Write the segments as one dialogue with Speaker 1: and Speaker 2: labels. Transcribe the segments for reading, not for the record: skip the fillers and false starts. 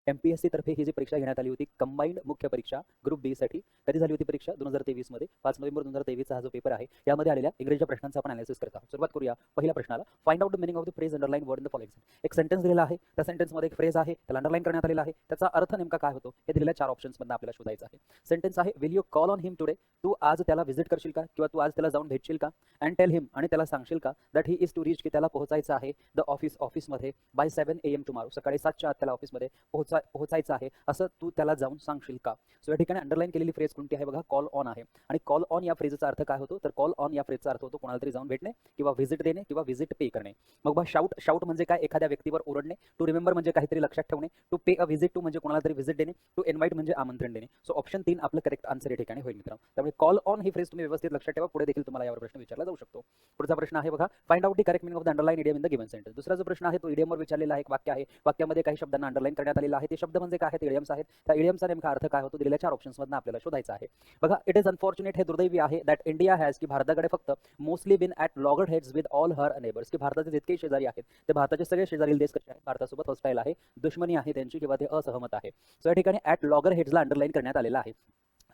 Speaker 1: MPSC तर्फे ही जी परीक्षा घेण्यात आली होती कंबाईंड मुख्य परीक्षा ग्रुप बी साठी, कधी झाली होती परीक्षा 2023 मध्ये 5 नोव्हेंबर 2023 चा हा जो पेपर आहे यामध्ये आलेल्या इंग्रजीच्या प्रश्नांचा आपण अनालिसिस करत आहोत. सुरुवात करूया पहिल्या प्रश्नाला. Find out the meaning of the phrase underline word in the following. एक सेंटेन्स दिलेला आहे, त्या सेंटेन्स मध्ये एक फ्रेज आहे, त्याला अंडरलाइन करण्यात आलेला आहे, त्याचा अर्थ नेमका काय होतो हे दिलेल्या 4 ऑप्शन्स मधून आपल्याला शोधायचं आहे. सेंटेन्स आहे will you call on him today, तू आज त्याला व्हिजिट करशील का किंवा तू आज त्याला जाऊन भेटशील का. अँड टेल हिम, आणि त्याला सांगशील का that he is to reach, की त्याला पोहोचायचं आहे द ऑफिसमध्ये बाय 7 AM टुमारो, सकाळी 7च्या आत त्याला ऑफिसमध्ये पोहोचायचं आहे असं तू त्याला जाऊन सांगशील का. सो या ठिकाणी अंडरलाइन केलेली फ्रेज कोणती आहे बघा, कॉल ऑन आहे. आणि कॉल ऑन या फ्रेजचा अर्थ काय होतो तर कॉल ऑन या फ्रेजचा अर्थ होतो कोणाला तरी जाऊन भेटणे किंवा व्हिजिट देणे किंवा व्हिजिट पे करणे. मग बघा शाउट म्हणजे काय, एखाद्या व्यक्तीवर ओरडणे. टू रिमेंबर म्हणजे काहीतरी लक्षात ठेवणे. To pay a visit to म्हणजे कोणाला तरी व्हिजिट देणे. टू इन्व्हाइट म्हणजे आमंत्रण देणे. सो ऑप्शन 3 आपलं करेक्ट आन्सर या ठिकाणी होईल मित्रांनो. त्यामुळे कॉल ऑन ही फ्रेज तुम्ही व्यवस्थित लक्षात ठेवा, पुढे देखील तुम्हाला यावर प्रश्न विचारला जाऊ शकतो. पुढचा प्रश्न आहे बघा, find out the correct meaning of the underline idiom in the given sentence. दुसरा जो प्रश्न आहे तो इडियमवर विचारलेला आहे. एक वाक्य आहे, वाक्यामध्ये काही शब्दांना अंडरलाइन करण्यात आलेला आहे. ते शब्द म्हणजे काय आहेत, इडियम्स आहेत. त्या इडियमचा नेमका अर्थ काय होतो दिलेल्या 4 ऑप्शन्स मधून आपल्याला शोधायचा आहे. बघा, इट इज अनफॉर्च्युनेट, हे दुर्दैवी आहे, दॅट इंडिया हॅज, की भारताकडे फक्त mostly been at loggerheads with all her neighbours, की भारताचे जितके शेजारी आहेत ते भारताचे सगळे शेजारील देश कसे आहेत, भारतासोबत हॉस्टाईल आहे, दुश्मनी आहे त्यांची किंवा ते असहमत आहे. सो या ठिकाणी ॲट लॉगर हेड्सला अंडरलाइन करण्यात आलेला आहे.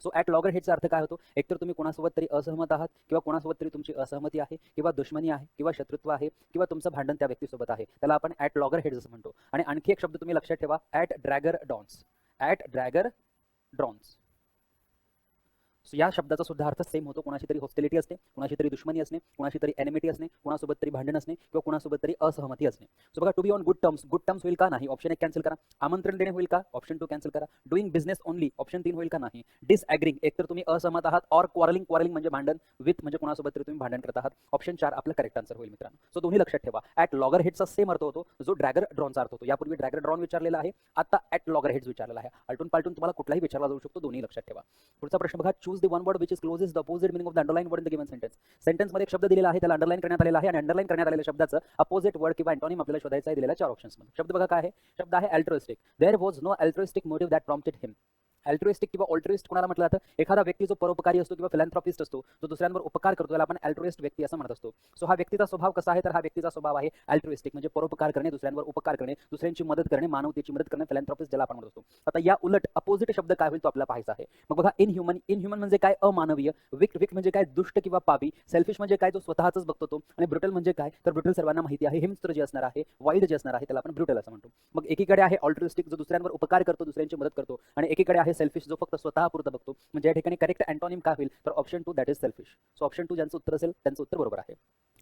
Speaker 1: सो ॲट लॉगर हेडचा अर्थ काय होतो, एकतर तुम्ही कोणासोबत तरी असहमत आहात किंवा कोणासोबत तरी तुमची असहमती आहे किंवा दुश्मनी आहे किंवा शत्रुत्व आहे किंवा तुमचं भांडण त्या व्यक्तीसोबत आहे, त्याला आपण ॲट लॉगर हेड्स असं म्हणतो. आणि आणखी एक शब्द तुम्ही लक्षात ठेवा, ॲट ड्रॅगर डॉन्स. ॲट ड्रॅगर ड्रॉन्स या शब्दाचा सुद्धा अर्थ सेम होतो. कोणाशी तरी हॉस्टिलिटी असणे, कोणाशी तरी दुश्मनी असणे, कोणाशी तरी एनिमिटी असणे, कोणासोबत तरी भांडण असणे किंवा कोणासोबत तरी असहमती असणे. सो बघा, to be on good terms होईल का नाही, ऑप्शन 1 कॅन्सल करा. आमंत्रण देणे होईल का, ऑप्शन 2 कॅन्सल करा. डुईंग बिझनेस ओनली, ऑप्शन 3 होईल का नाही. डिसॲग्रिंग, एकतर तुम्ही असहमत आहात, ऑर क्वारलिंग म्हणजे भांडण, विथ म्हणजे कोणासोबत तरी तुम्ही भांडण करत आहात, ऑप्शन 4 आपलं करेक्ट आन्सर होईल मित्रांनो. सो दोन्ही लक्षात ठेवा, ॲट लॉगर हेडचा सेम अर्थ होतो जो ड्रॅगर ड्रॉनचा अर्थ होतो. यापूर्वी ड्रॅगर ड्रॉन विचारलेला आहे, आता ॲट लॉगर हेड्स विचारलेला आहे. आलटून पालटून तुम्हाला कुठलाही विचारला जाऊ शकतो, दोन्ही लक्षात ठेवा. पुढचा प्रश्न बघा, choose the one word which is close is the opposite meaning of the underline word in the given sentence. सेंटेन्समध्ये एक शब्द दिलेला आहे, त्याला अंडरलाइन करण्यात आलेला आहे आणि अंडरलाइन करण्यात आलेल्या शब्दाचं अपोजिट वर्ड किंवा अँटोनिम आपल्याला शोधायचा आहे दिलेल्या 4 ऑप्शन्समध्ये. शब्द बघा काय आहे, शब्द आहे altruistic. There was no altruistic motive that prompted him. Altruistic किंवा ऑल्ट्रुइस्ट कोणाला म्हटलं जातं, एखादा व्यक्ती जो परोपकारी असतो किंवा फिलॅन्थ्रॉपिस्ट असतो, जो दुसऱ्यांवर उपकार करतो, त्याला आपण अल्ट्रुइस्ट व्यक्ती असं म्हणत असतो. सो हा व्यक्तीचा स्वभाव कसा आहे तर हा व्यक्तीचा स्वभाव आहे अल्ट्रुइस्टिक, म्हणजे परोपकार करणे, दुसऱ्यांवर उपकार करणे, दुसऱ्यांची मदत करणे, मानवतेची मदत करणे, फिलॅन्थ्रॉपिस्ट ज्याला आपण म्हणत असतो. आता या उलट अपोजिट शब्द काय होईल तो आपल्याला पाहायचा आहे. मग बघा, इनह्युमन म्हणजे काय, अमानवीय. विक म्हणजे काय, दुष्ट किंवा पापी. सेल्फिश म्हणजे काय, जो स्वतःच बघतो तो. आणि ब्रुटल म्हणजे काय तर ब्रुटल सर्वांना माहिती आहे, हिंस्त्र जे असणार आहे, वाईल्ड जे असणार आहे त्याला आपण ब्रुटल असं म्हणतो. मग एकीकडे आहे ऑल्ट्रुइस्टिक जो दुसऱ्यांवर उपकार करतो, दुसऱ्यांची मदत करतो, आणि एकीकडे आहे सेल्फिश जो फक्त स्वतःपुरतं बघतो. म्हणजे या ठिकाणी करेक्ट अँटोनिम काय होईल तर option 2 that is selfish. So option 2 ज्यांचं उत्तर असेल त्यांचं उत्तर बरोबर आहे.